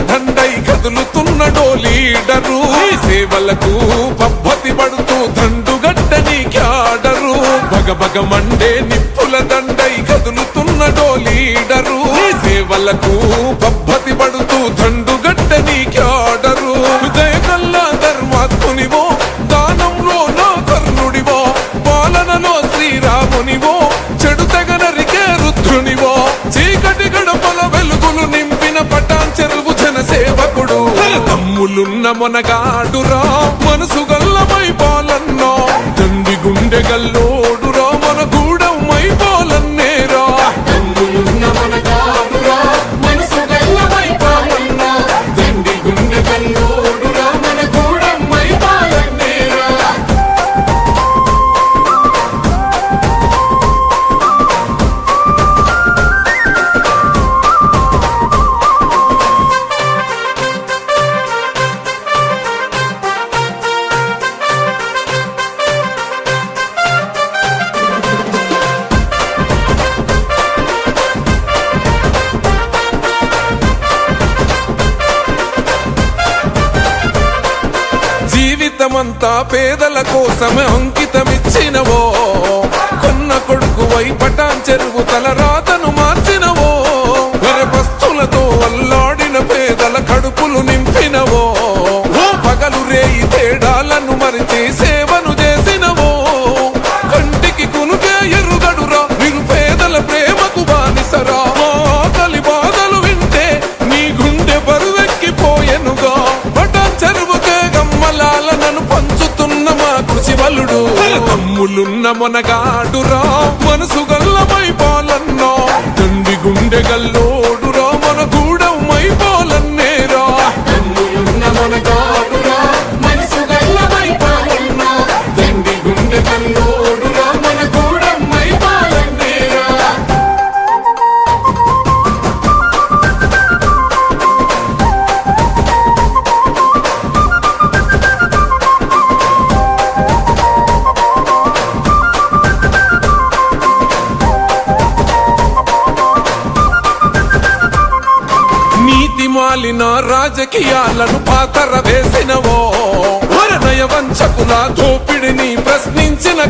దండై కదులుతున్నడో leader సేవలకు పబ్బతి పడుతూ దండుగట్టని cadre బగబగ Monday నిప్పుల దండై కదులుతున్నడో లీడరు సేవలకు పబ్బతి పడుతూ దండుగట్టని క్యాడరు దయగల్లా ధర్మాత్మునివో దానంలో నా కర్ణుడివో పాలనలో శ్రీరామునివో చెడు తెగనరికే రుద్రునివో చీకటి గడపల వెలుగులు నింపిన పటాన్ చెరువు జన సేవకుడు తమ్ములున్న మొనగాడురా మనసు గల్లమై పాలన్నో తండ్రి గుండె గల్లోడురా మన గూడమై పాలన్నేరా తమ్ములున్న మొనగాడురా మనసు గల్లమై పాలన్నో తండ్రి గుండె గల్లోడురా మన గూడమై పాలన్నేరా జీవితమంతా పేదల కోసమే అంకితమిచ్చినవో కొన్న కొడుకువై పటాన్ చెరువు తల రాతను మార్చినవో వరపస్తులతో అల్లాడిన పేదల కడుపులు నింపినవో పగలు రేయి తేడాలను మరిచి సేవను చేసినవో కంటికి కునుకే ఎరుగడురా నిరుపేదల ప్రేమకు బానిసరా ఆకలి బాధలు వింటే నీ గుండె బరువెక్కిపోయెనుగా పటాన్ చెరువుకే గమ్మలాలనను పంచుతున్న మా కృషివలుడు తమ్ములున్న మొనగాడురా మనసు గల్లమై పాలన్నో తండ్రి గుండె గల్లోడురా మన గూడమై పాలన్నేరా తమ్ములున్న మొనగాడురా మనసు గల్లమై పాలన్నో తండ్రి గుండె గల్లోడురా మన గూడమై పాలన్నేరా నీతి మాలిన రాజకీయాలను పాతర వేసినవో నయ వంచకుల దోపిడిని ప్రశ్నించిన